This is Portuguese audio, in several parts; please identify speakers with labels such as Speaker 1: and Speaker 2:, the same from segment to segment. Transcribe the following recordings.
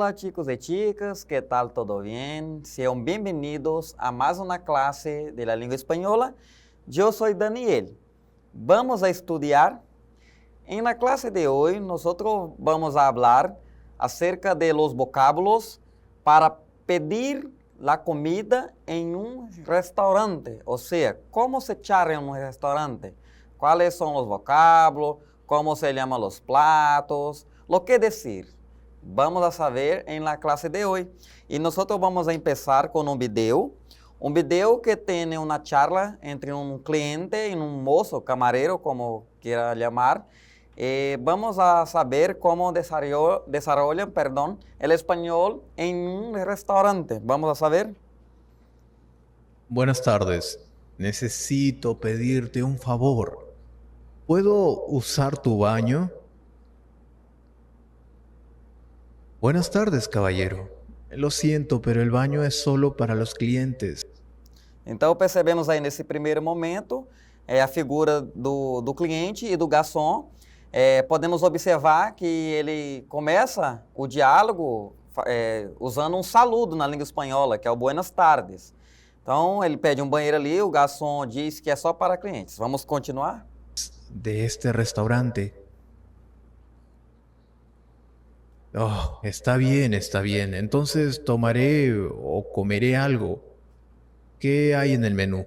Speaker 1: Olá, chicos e chicas, ¿qué tal? ¿Todo bien? Sean bienvenidos a más una clase de la lengua española. Yo soy Daniel. Vamos a estudiar. En la clase de hoy, nosotros vamos a hablar acerca de los vocábulos para pedir la comida en un restaurante. O sea, cómo se echar en un restaurante. Cuáles son los vocábulos, cómo se llaman los platos, lo que decir. Vamos a saber en la clase de hoy. Y nosotros vamos a empezar con un video que tiene una charla entre un cliente y un mozo, camarero, como quiera llamar. Vamos a saber cómo desarrollan, el español en un restaurante. Vamos a saber.
Speaker 2: Buenas tardes. Necesito pedirte un favor. ¿Puedo usar tu baño? Buenas tardes, caballero. Lo siento, pero el baño es solo para los clientes.
Speaker 1: Então percebemos aí nesse primeiro momento a figura do cliente e do garçom. Podemos observar que ele começa o diálogo usando um saludo na língua espanhola, que é o buenas tardes. Então ele pede um banheiro ali, o garçom diz que é só para clientes. Vamos continuar?
Speaker 2: De este restaurante. Oh, está bien, está bien. Entonces tomaré o comeré algo. ¿Qué hay en el menú?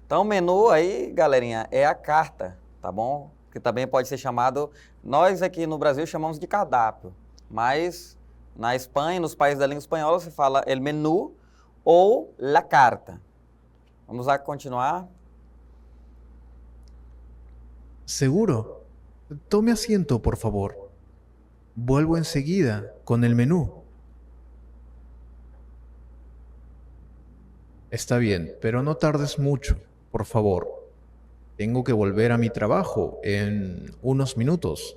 Speaker 1: Então o menu aí, galerinha, é a carta, tá bom? Que também pode ser chamado, nós aqui no Brasil chamamos de cardápio, mas na Espanha, nos países da língua espanhola, se fala el menú ou la carta. Vamos lá continuar.
Speaker 2: Seguro. Tome asiento, por favor. Vuelvo enseguida con el menú. Está bien, pero no tardes mucho, por favor. Tengo que volver a mi trabajo en unos minutos.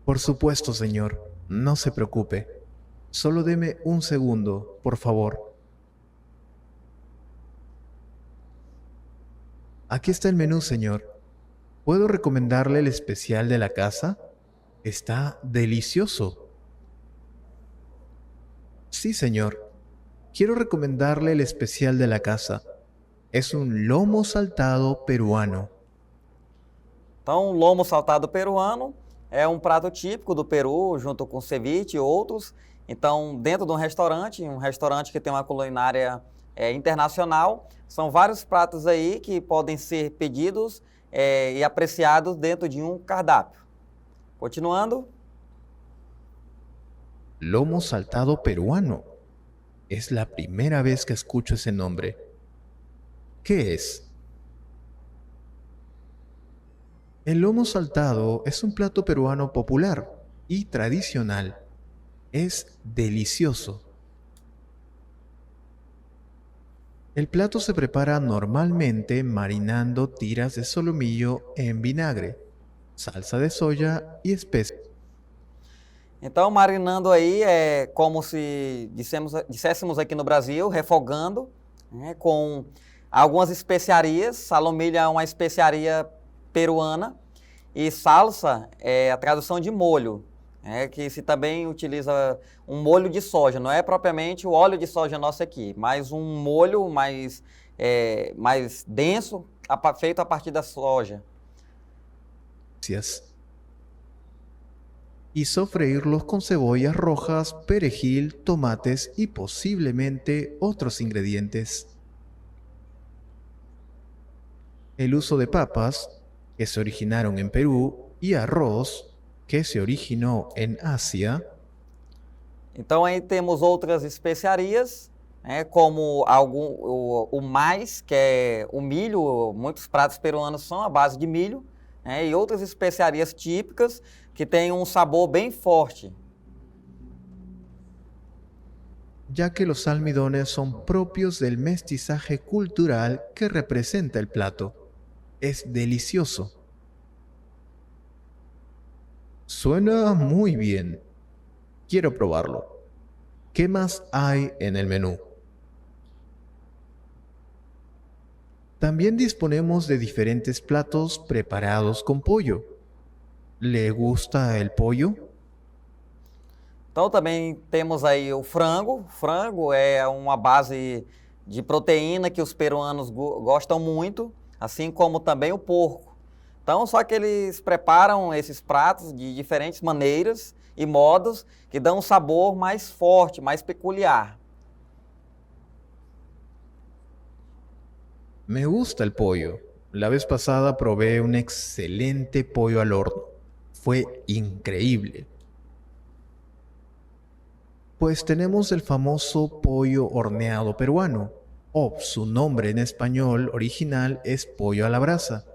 Speaker 2: Por supuesto, señor. No se preocupe. Solo deme un segundo, por favor. Aquí está el menú, señor. ¿Puedo recomendarle el especial de la casa? Está delicioso. Sí, señor. Quiero recomendarle el especial de la casa. Es un lomo saltado peruano.
Speaker 1: Então, lomo saltado peruano é um prato típico do Peru, junto com ceviche e outros. Então, dentro de um restaurante que tem uma culinária internacional, são vários pratos aí que podem ser pedidos e apreciados dentro de um cardápio. Continuando.
Speaker 2: Lomo saltado peruano. Es la primera vez que escucho ese nombre. ¿Qué es? El lomo saltado es un plato peruano popular y tradicional. Es delicioso. El plato se prepara normalmente marinando tiras de solomillo en vinagre, salsa de soya y especias.
Speaker 1: Então, marinando aí é como se disséssemos aqui no Brasil, refogando, né, com algumas especiarias. Salomilho é uma especiaria peruana e salsa é a tradução de molho, que se também utiliza um molho de soja. Não é propriamente o óleo de soja nosso aqui, mas um molho mais denso, feito a partir da soja.
Speaker 2: Y sofreírlos con cebollas rojas, perejil, tomates y posiblemente otros ingredientes. El uso de papas, que se originaron en Perú, y arroz, que se originó en Asia.
Speaker 1: Então aí temos outras especiarias, como o mais, que é o milho. Muitos pratos peruanos são à base de milho, e outras especiarias típicas que têm um sabor bem forte.
Speaker 2: Ya que los almidones son propios del mestizaje cultural que representa el plato. Es delicioso. Suena muy bien. Quiero probarlo. ¿Qué más hay en el menú? También disponemos de diferentes platos preparados con pollo. ¿Le gusta el pollo?
Speaker 1: Então também temos aí o frango. Frango é uma base de proteína que os peruanos gostam muito, assim como também o porco. Então, só que eles preparam esses pratos de diferentes maneiras e modos que dão um sabor mais forte, mais peculiar.
Speaker 2: Me gusta el pollo. La vez pasada probé un excelente pollo al horno. Fue increíble. Pues tenemos el famoso pollo horneado peruano, o su nombre en español original es pollo a la brasa.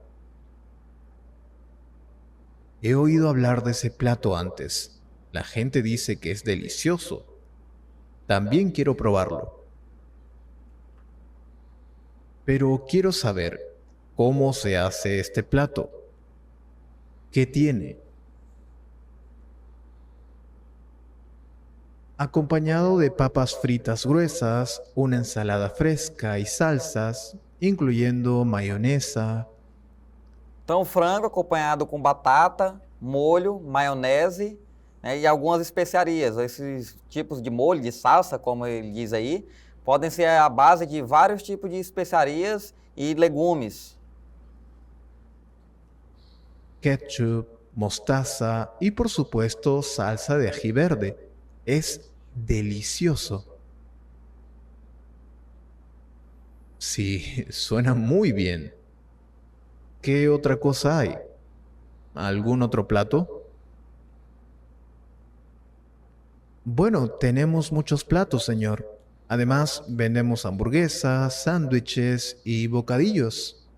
Speaker 2: He oído hablar de ese plato antes. La gente dice que es delicioso. También quiero probarlo. Pero quiero saber cómo se hace este plato. ¿Qué tiene? Acompañado de papas fritas gruesas, una ensalada fresca y salsas, incluyendo mayonesa.
Speaker 1: Então, frango acompanhado com batata, molho, maionese, né, e algumas especiarias. Esses tipos de molho, de salsa, como ele diz aí, podem ser a base de vários tipos de especiarias e legumes.
Speaker 2: Ketchup, mostaza y por supuesto salsa de ají verde. Es delicioso. Sí, suena muy bien. ¿Qué otra cosa hay? ¿Algún otro plato? Bueno, tenemos muchos platos, señor. Además, vendemos hamburguesas, sándwiches y bocadillos.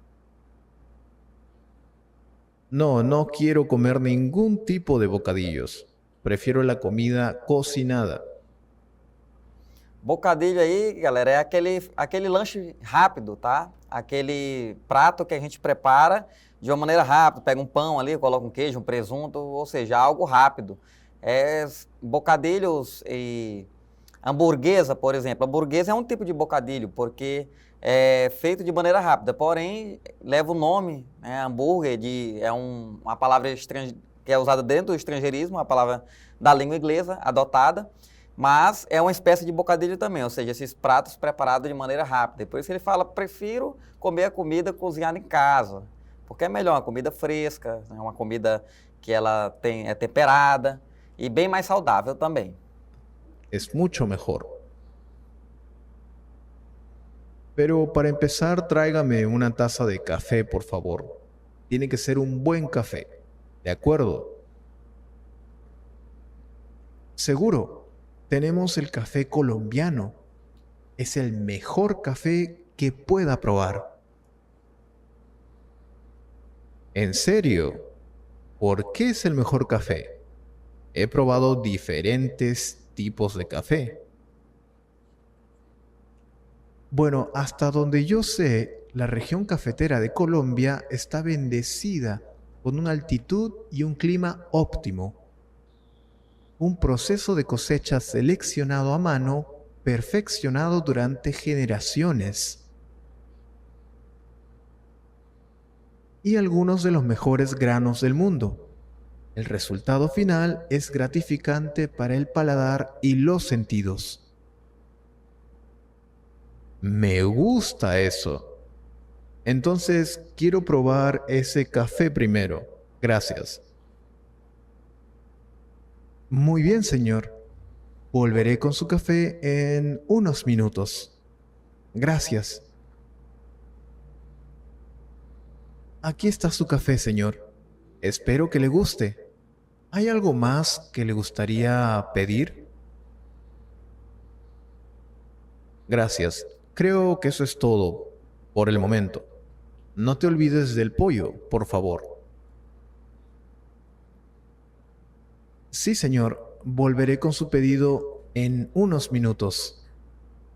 Speaker 2: No, no quiero comer ningún tipo de bocadillos. Prefiero la comida cocinada.
Speaker 1: Bocadilho aí, galera, é aquele lanche rápido, tá? Aquele prato que a gente prepara de uma maneira rápida. Pega um pão ali, coloca um queijo, um presunto, ou seja, algo rápido. Bocadilhos e hamburguesa, por exemplo. Hamburguesa é um tipo de bocadilho, porque é feito de maneira rápida, porém leva o nome, né, hambúrguer, uma palavra que é usada dentro do estrangeirismo, uma palavra da língua inglesa, adotada, mas é uma espécie de bocadilho também, ou seja, esses pratos preparados de maneira rápida. Por isso ele fala, prefiro comer a comida cozinhada em casa, porque é melhor, uma comida fresca, né, uma comida que é temperada e bem mais saudável também.
Speaker 2: Es mucho mejor. Pero para empezar, tráigame una taza de café, por favor. Tiene que ser un buen café. ¿De acuerdo? Seguro. Tenemos el café colombiano. Es el mejor café que pueda probar. ¿En serio? ¿Por qué es el mejor café? He probado diferentes tipos de café. Bueno, hasta donde yo sé, la región cafetera de Colombia está bendecida con una altitud y un clima óptimo. Un proceso de cosecha seleccionado a mano, perfeccionado durante generaciones. Y algunos de los mejores granos del mundo. El resultado final es gratificante para el paladar y los sentidos. Me gusta eso. Entonces quiero probar ese café primero. Gracias. Muy bien, señor. Volveré con su café en unos minutos. Gracias. Aquí está su café, señor. Espero que le guste. ¿Hay algo más que le gustaría pedir? Gracias. Creo que eso es todo, por el momento. No te olvides del pollo, por favor. Sí, señor. Volveré con su pedido en unos minutos.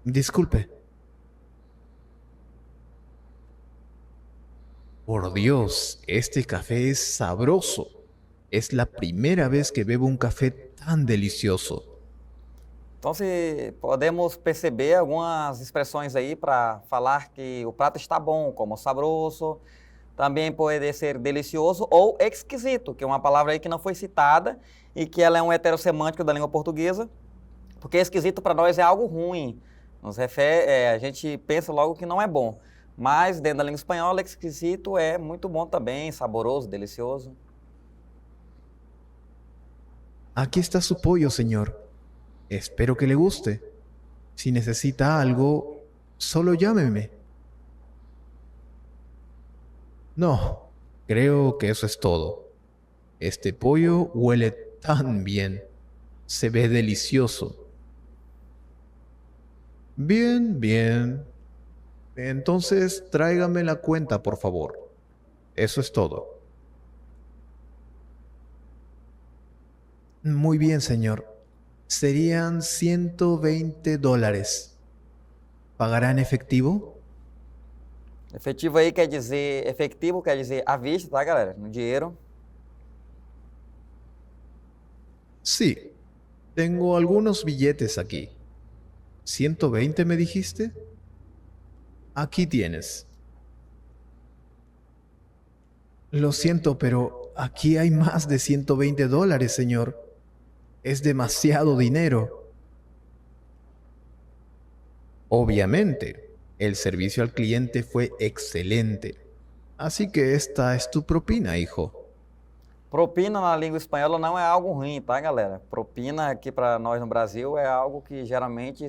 Speaker 2: Disculpe. Por Dios, este café es sabroso. Es la primera vez que bebo un café tan delicioso.
Speaker 1: Então, se podemos perceber algumas expressões aí para falar que o prato está bom, como sabroso, Também pode ser delicioso ou exquisito, que é uma palavra aí que não foi citada e que ela é um heterossemântico da língua portuguesa, porque esquisito para nós é algo ruim, a gente pensa logo que não é bom, mas dentro da língua espanhola, exquisito é muito bom também, saboroso, delicioso.
Speaker 2: Aquí está su pollo, señor. Espero que le guste. Si necesita algo, solo llámeme. No, creo que eso es todo. Este pollo huele tan bien. Se ve delicioso. Bien, bien. Entonces tráigame la cuenta, por favor. Eso es todo. Muy bien, señor. Serían $120. ¿Pagará en efectivo?
Speaker 1: Efetivo aí quer dizer, efectivo quer dizer à vista, tá, galera? No dinheiro.
Speaker 2: Sí. Tengo algunos billetes aquí. ¿120 me dijiste? Aquí tienes. Lo siento, pero aquí hay más de $120, señor. Es demasiado dinero. Obviamente, el servicio al cliente fue excelente. Así que esta es tu propina, hijo.
Speaker 1: Propina na língua espanhola não é algo ruim, tá, galera? Propina aqui para nós no Brasil é algo que geralmente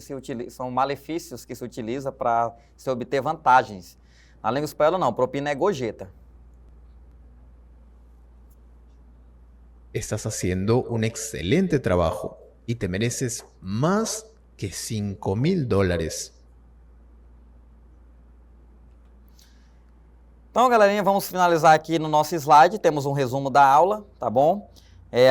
Speaker 1: são malefícios que se utiliza para se obter vantagens. Na língua espanhola não, propina é gorjeta.
Speaker 2: Estás haciendo un excelente trabajo y te mereces más que $5,000.
Speaker 1: Então, galerinha, vamos finalizar aqui no nosso slide. Temos um resumo da aula, tá bom?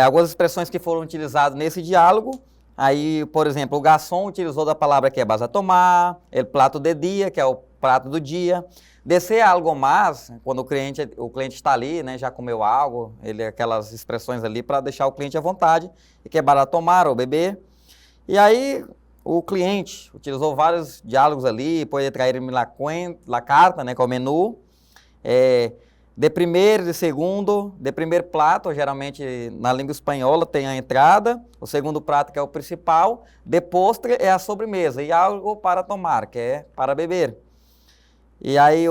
Speaker 1: Algumas expressões que foram utilizadas nesse diálogo. Aí, por exemplo, o garçom utilizou da palavra que é vas a tomar, el plato de dia, que é o prato do dia. Descer algo mais, quando o cliente está ali, né, já comeu algo, aquelas expressões ali para deixar o cliente à vontade, e que é para tomar ou beber. E aí, o cliente utilizou vários diálogos ali, pode trair-me la carta, né, que é o menu. De primeiro, de segundo, de primeiro prato, geralmente na língua espanhola tem a entrada, o segundo prato que é o principal, de postre é a sobremesa e algo para tomar, que é para beber. E aí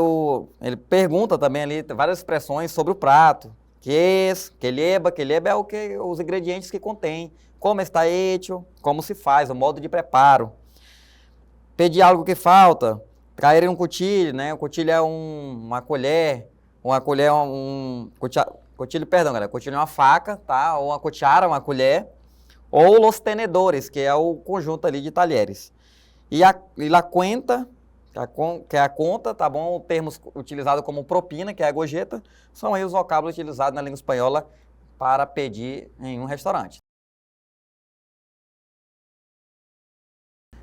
Speaker 1: ele pergunta também ali várias expressões sobre o prato, que lleva é os ingredientes que contém, como está hecho, como se faz, o modo de preparo. Pedir algo que falta. Trair um cuchillo, né? O cuchillo é uma colher é cuchillo, perdão, galera. Cuchillo é uma faca, tá? Ou uma cuchara, uma colher. Ou los tenedores, que é o conjunto ali de talheres. E la cuenta, que é a conta, tá bom? Termos utilizados como propina, que é a gorjeta, são aí os vocábulos utilizados na língua espanhola para pedir em um restaurante.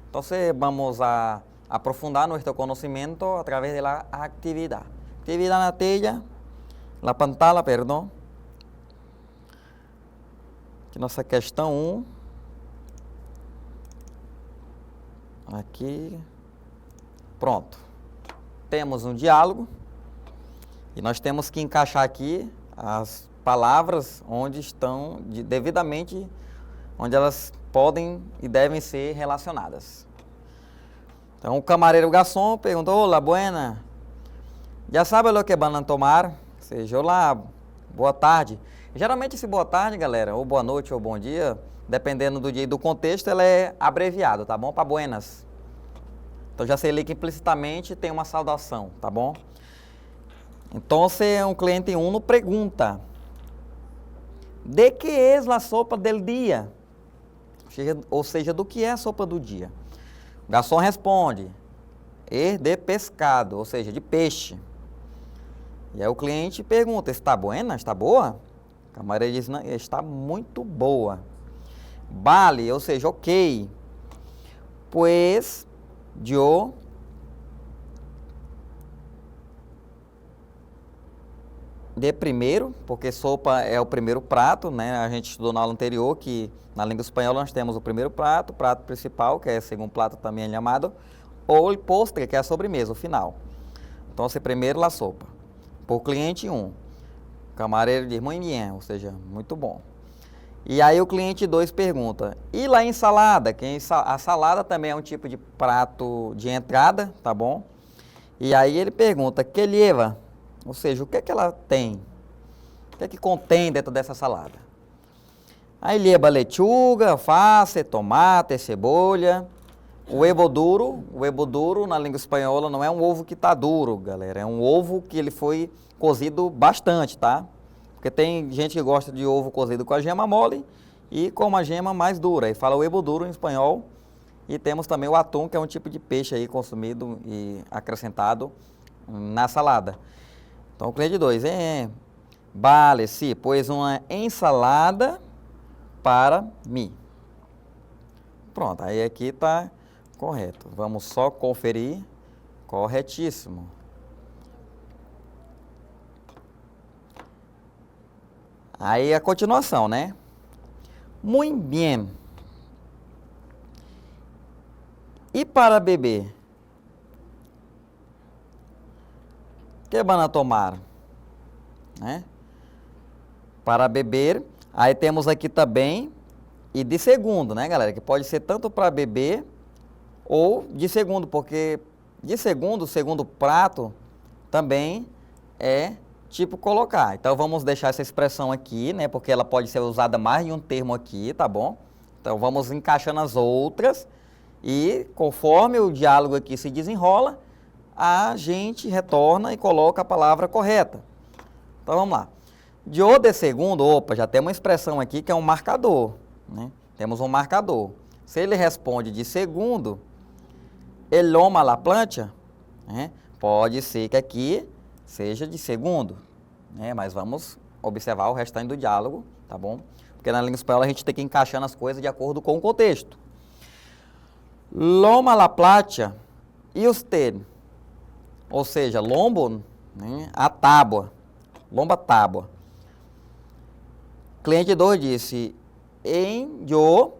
Speaker 1: Então, vamos a aprofundar nuestro conocimiento a través de la actividad. Actividad na tela, la pantalla, perdão. Aqui nossa questão 1. Aqui. Pronto. Temos um diálogo e nós temos que encaixar aqui as palavras onde estão devidamente, onde elas podem e devem ser relacionadas. Então, o camareiro garçom perguntou, olá, buena, já sabe o que van a tomar? Ou seja, olá, boa tarde. Geralmente esse boa tarde, galera, ou boa noite ou bom dia, dependendo do dia e do contexto, ela é abreviado, tá bom? Para buenas. Então, já sei ali que implicitamente tem uma saudação, tá bom? Então, um cliente 1 pergunta, ¿de que es la sopa del día? Ou seja, do que é a sopa do dia? O garçom responde, de pescado, ou seja, de peixe. E aí o cliente pergunta, está buena? Está boa? O camareiro diz, não, está muito boa. Vale, ou seja, ok. Pues, yo de primeiro, porque sopa é o primeiro prato, né? A gente estudou na aula anterior que na língua espanhola nós temos o primeiro prato, o prato principal, que é o segundo prato também chamado, ou o postre, que é a sobremesa, o final. Então, primeiro la sopa. por cliente 1. O camareiro diz, muito bem, ou seja, muito bom. E aí o cliente 2 pergunta, e lá em salada? Que a salada também é um tipo de prato de entrada, tá bom? E aí ele pergunta, que lleva? Ou seja, o que é que ela tem? O que é que contém dentro dessa salada? Aí lleva lechuga, alface, tomate, cebola. O huevo duro na língua espanhola não é um ovo que tá duro, galera. É um ovo que ele foi cozido bastante, tá? Porque tem gente que gosta de ovo cozido com a gema mole e com a gema mais dura. E fala huevo duro em espanhol. E temos também o atum, que é um tipo de peixe aí consumido e acrescentado na salada. Então o cliente 2, vale, sim, pois uma ensalada para mim. Pronto, aí aqui está correto. Vamos só conferir. Corretíssimo. Aí a continuação, né? Muito bem. E para beber? Que van a tomar? Né? Para beber, aí temos aqui também, e de segundo, né, galera? Que pode ser tanto para beber ou de segundo, porque de segundo, o segundo prato também é tipo colocar. Então vamos deixar essa expressão aqui, né? Porque ela pode ser usada mais em um termo aqui, tá bom? Então vamos encaixando as outras e conforme o diálogo aqui se desenrola, a gente retorna e coloca a palavra correta. Então vamos lá. De segundo, opa, já tem uma expressão aqui que é um marcador, né? Temos um marcador. Se ele responde de segundo, el loma la plancha, né? Pode ser que aqui seja de segundo, né? Mas vamos observar o restante do diálogo, tá bom? Porque na língua espanhola a gente tem que ir encaixando as coisas de acordo com o contexto. Loma la plancha e usted, ou seja, lombo, né? A tábua, lomba tábua. Cliente 2 disse, en yo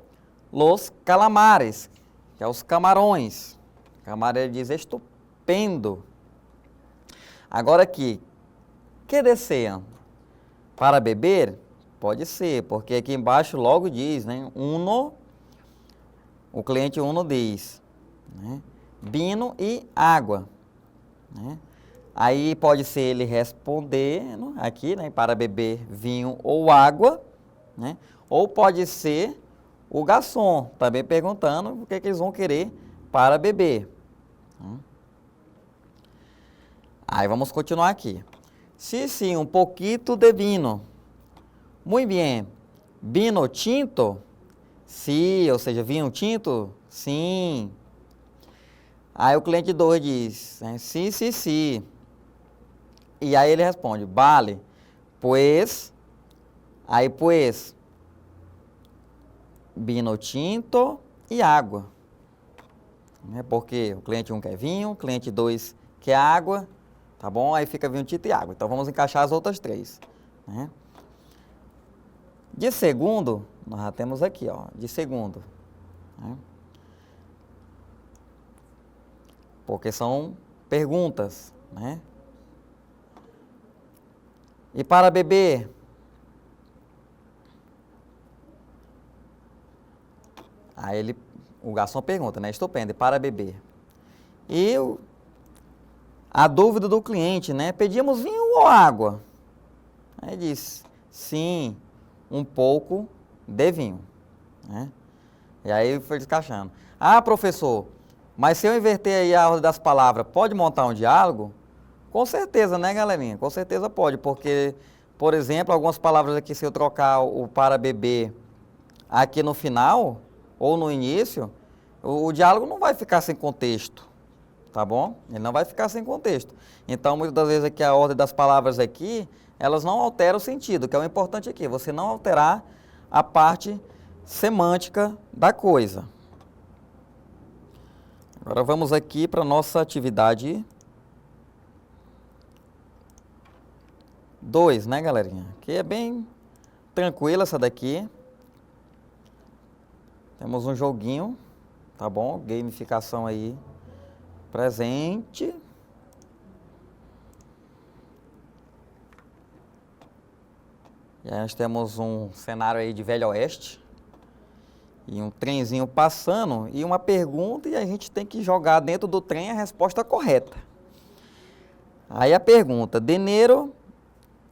Speaker 1: los calamares, que é os camarões. O camareiro diz, estupendo. Agora aqui, que deseam? Para beber? Pode ser, porque aqui embaixo logo diz, né? Uno, o cliente 1 diz, né? Vino e água, né? Aí pode ser ele respondendo aqui, né? Para beber vinho ou água, né? Ou pode ser o garçom também perguntando o que eles vão querer para beber. Aí vamos continuar aqui. Sí, sí, un poquito de vino. Muy bien. Vino tinto? Sim, ou seja, vinho tinto? Sim. Aí o cliente 2 diz, sim, sim, sim. E aí ele responde, vale, pues, aí pues, vino tinto e água. Porque o cliente 1 quer vinho, o cliente 2 quer água, tá bom? Aí fica vinho tinto e água. Então vamos encaixar as outras 3. Né? De segundo, nós já temos aqui, ó, de segundo. Né? Porque são perguntas, né? E para beber? Aí o garçom pergunta, né? Estupendo, e para beber? E a dúvida do cliente, né? Pedimos vinho ou água? Aí diz, sim, um pouco de vinho, né? E aí foi descaixando. Ah, professor, mas se eu inverter aí a ordem das palavras, pode montar um diálogo? Com certeza, né, galerinha? Com certeza pode, porque, por exemplo, algumas palavras aqui, se eu trocar o para beber aqui no final ou no início, o diálogo não vai ficar sem contexto, tá bom? Ele não vai ficar sem contexto. Então, muitas das vezes aqui a ordem das palavras aqui, elas não alteram o sentido, que é o importante aqui, você não alterar a parte semântica da coisa. Agora vamos aqui para a nossa atividade 2, né, galerinha? Que é bem tranquila essa daqui. Temos um joguinho, tá bom? Gamificação aí presente. E aí nós temos um cenário aí de Velho Oeste. E um trenzinho passando e uma pergunta e a gente tem que jogar dentro do trem a resposta correta. Aí a pergunta, dinheiro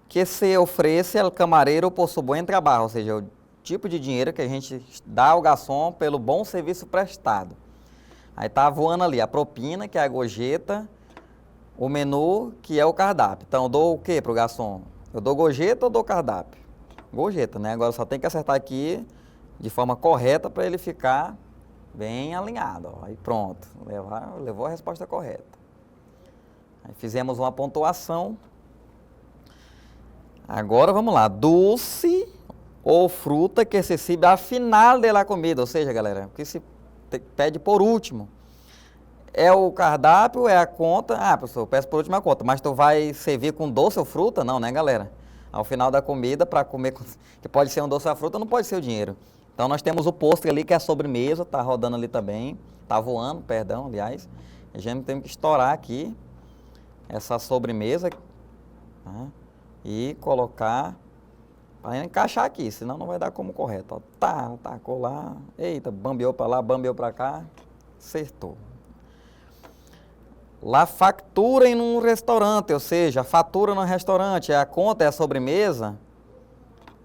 Speaker 1: que se oferece ao camareiro por su buen trabajo, ou seja, o tipo de dinheiro que a gente dá ao garçom pelo bom serviço prestado. Aí tá voando ali a propina, que é a gorjeta, o menu, que é o cardápio. Então eu dou o que pro garçom? Eu dou gorjeta ou dou cardápio? Gorjeta, né? Agora só tem que acertar aqui de forma correta para ele ficar bem alinhado. Ó. Aí pronto, levou a resposta correta. Aí fizemos uma pontuação. Agora vamos lá. Dulce ou fruta que se sirve ao final da comida. Ou seja, galera, o que se pede por último. É o cardápio, é a conta. Ah, professor, eu peço por último a conta. Mas tu vai servir com doce ou fruta? Não, né, galera? Ao final da comida, para comer, que pode ser um doce ou fruta, não pode ser o dinheiro. Então nós temos o postre ali, que é a sobremesa, tá rodando ali também. Tá voando, perdão, aliás. A gente tem que estourar aqui essa sobremesa, tá? E colocar para encaixar aqui, senão não vai dar como correto. Ó. Tá, tacou lá. Eita, bambeou para lá, bambeou para cá. Acertou. La factura em um restaurante, ou seja, a fatura no restaurante, é a conta, é a sobremesa?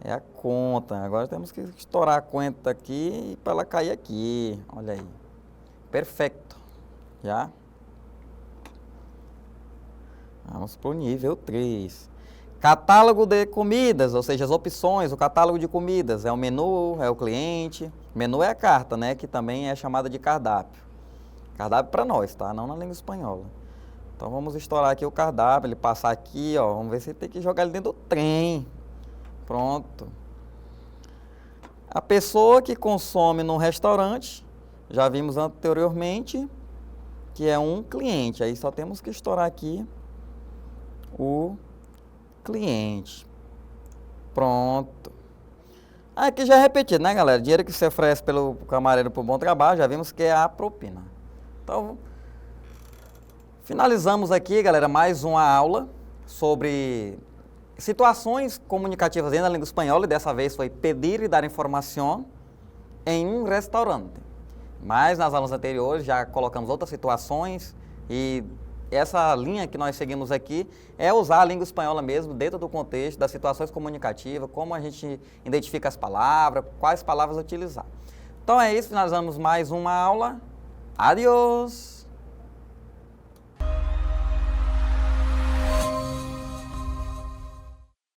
Speaker 1: É a conta. Agora temos que estourar a conta aqui para ela cair aqui. Olha aí. Perfeito. Já? Vamos para o nível 3. Catálogo de comidas, ou seja, as opções, o catálogo de comidas. É o menu, é o cliente. Menu é a carta, né? Que também é chamada de cardápio. Cardápio para nós, tá? Não na língua espanhola. Então vamos estourar aqui o cardápio, ele passar aqui, ó. Vamos ver se tem que jogar ele dentro do trem. Pronto. A pessoa que consome num restaurante, já vimos anteriormente, que é um cliente. Aí só temos que estourar aqui o cliente. Pronto. Aqui já é repetido, né, galera? Dinheiro que se oferece pelo camareiro por bom trabalho, já vimos que é a propina. Então, finalizamos aqui, galera, mais uma aula sobre situações comunicativas dentro da língua espanhola, e dessa vez foi pedir e dar informação em um restaurante. Mas nas aulas anteriores já colocamos outras situações e essa linha que nós seguimos aqui é usar a língua espanhola mesmo dentro do contexto das situações comunicativas, como a gente identifica as palavras, quais palavras utilizar. Então é isso, finalizamos mais uma aula. Adiós!